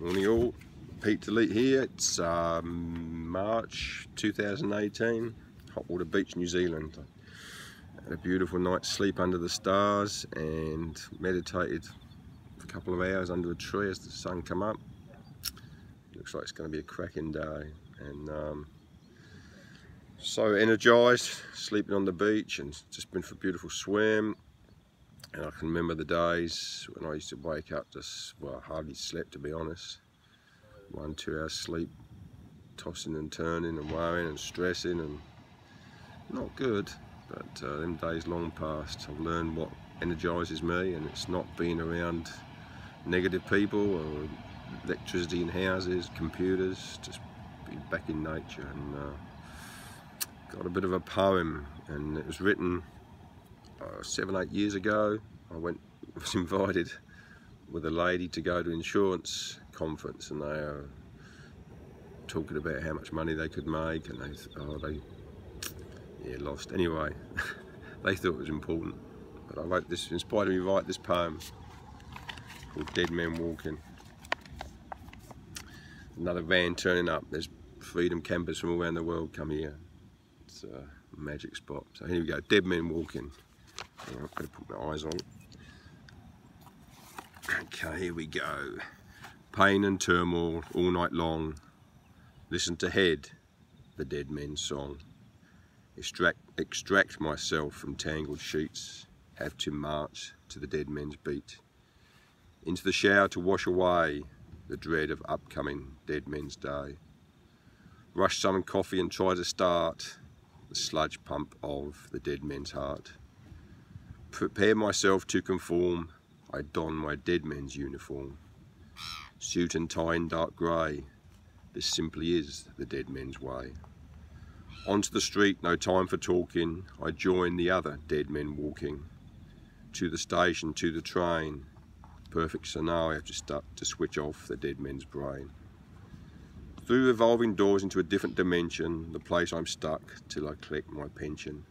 Morning all, PeteDelete here. It's March 2018, Hotwater Beach, New Zealand. I had a beautiful night's sleep under the stars and meditated for a couple of hours under a tree as the sun came up. Looks like it's going to be a cracking day, and so energised, sleeping on the beach, and just been for a beautiful swim. And I can remember the days when I used to wake up I hardly slept, to be honest. 1-2 hours sleep, tossing and turning and worrying and stressing, and not good. But them days long past. I've learned what energises me, and it's not being around negative people or electricity in houses, computers, just being back in nature. And got a bit of a poem, and it was written 7-8 years ago. I was invited with a lady to go to an insurance conference, and they are talking about how much money they could make, and they lost. Anyway, they thought it was important, but I wrote this, inspired me to write this poem called Dead Men Walking. Another van turning up. There's freedom campers from all around the world come here. It's a magic spot. So here we go, Dead Men Walking. I've got to put my eyes on. Okay, here we go. Pain and turmoil all night long. Listen to Head, the dead men's song. Extract myself from tangled sheets. Have to march to the dead men's beat. Into the shower to wash away the dread of upcoming dead men's day. Rush some coffee and try to start the sludge pump of the dead men's heart. Prepare myself to conform. I don my dead men's uniform. Suit and tie in dark grey. This simply is the dead men's way. Onto the street, no time for talking. I join the other dead men walking. To the station, to the train. Perfect scenario to switch off the dead men's brain. Through revolving doors into a different dimension, the place I'm stuck till I collect my pension.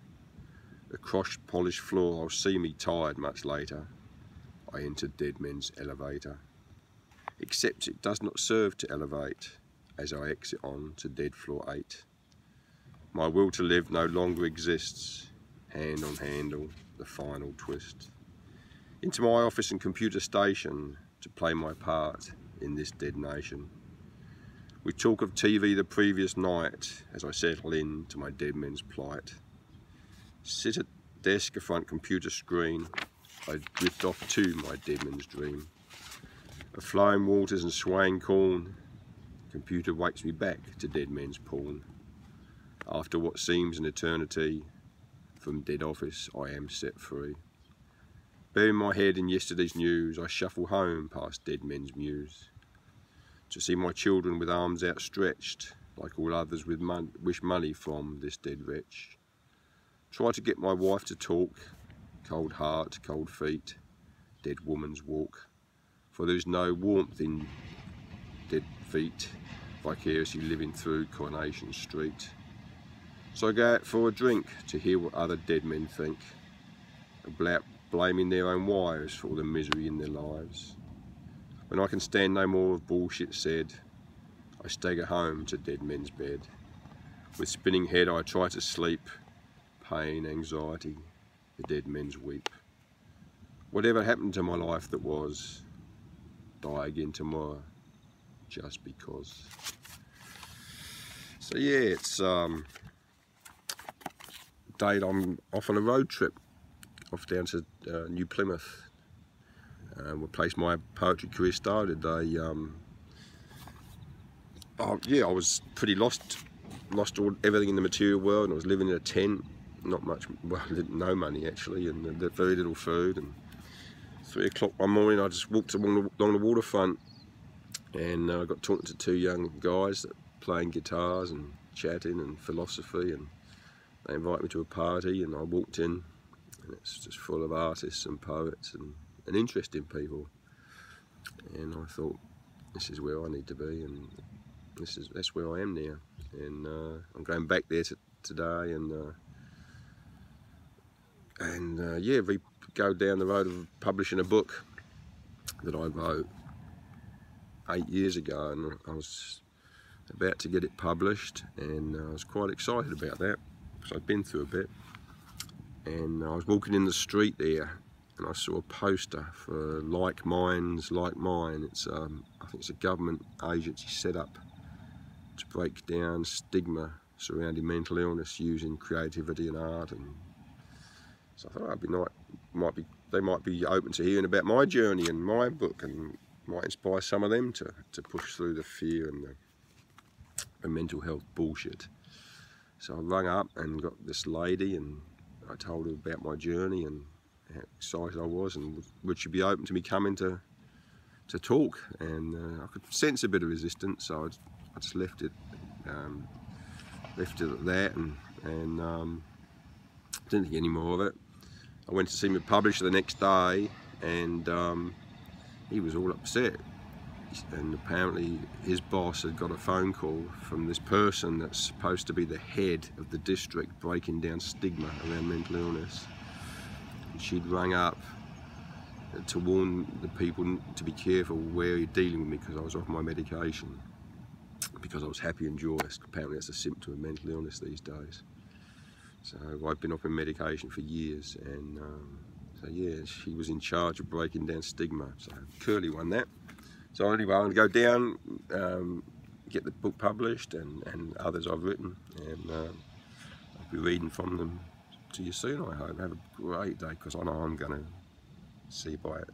Across polished floor, I'll see me tired much later. I enter dead men's elevator. Except it does not serve to elevate as I exit on to dead floor 8. My will to live no longer exists. Hand on handle, the final twist. Into my office and computer station to play my part in this dead nation. We talk of TV the previous night as I settle in to my dead men's plight. Sit at desk a front computer screen, I drift off to my dead men's dream. Of flowing waters and swaying corn, computer wakes me back to dead men's porn. After what seems an eternity, from dead office I am set free. Burying my head in yesterday's news, I shuffle home past dead men's mews. To see my children with arms outstretched, like all others wish money from this dead wretch. Try to get my wife to talk, cold heart, cold feet, dead woman's walk. For there's no warmth in dead feet, vicariously living through Coronation Street. So I go out for a drink to hear what other dead men think, about blaming their own wives for all the misery in their lives. When I can stand no more of bullshit said, I stagger home to dead men's bed. With spinning head I try to sleep, pain, anxiety, the dead men's weep. Whatever happened to my life that was, die again tomorrow, just because. So yeah, it's date I'm off on a road trip, off down to New Plymouth, where place my poetry career started. I was pretty lost everything in the material world, and I was living in a tent. Not much, well, no money actually, and very little food. And 3 o'clock one morning, I just walked along the waterfront, and I got talking to 2 young guys that playing guitars and chatting and philosophy, and they invited me to a party, and I walked in, and it's just full of artists and poets and interesting people. And I thought, this is where I need to be, and that's where I am now. And I'm going back there today, and yeah, we go down the road of publishing a book that I wrote 8 years ago, and I was about to get it published, and I was quite excited about that because I'd been through a bit. And I was walking in the street there, and I saw a poster for Like Minds, Like Mine. It's I think it's a government agency set up to break down stigma surrounding mental illness using creativity and art. And so I thought they might be open to hearing about my journey and my book, and might inspire some of them to push through the fear and the mental health bullshit. So I rang up and got this lady, and I told her about my journey and how excited I was, and would she be open to me coming to talk. And I could sense a bit of resistance, so I just left it at that, and didn't think any more of it. I went to see my publisher the next day, and he was all upset. And apparently his boss had got a phone call from this person that's supposed to be the head of the district breaking down stigma around mental illness. And she'd rung up to warn the people to be careful where you're dealing with me, because I was off my medication, because I was happy and joyous. Apparently that's a symptom of mental illness these days. So I've been off my medication for years, and so yeah, she was in charge of breaking down stigma. So Curly won that. So anyway, I'm going to go down, get the book published, and others I've written, and I'll be reading from them to you soon, I hope. Have a great day, because I know I'm going to see by it.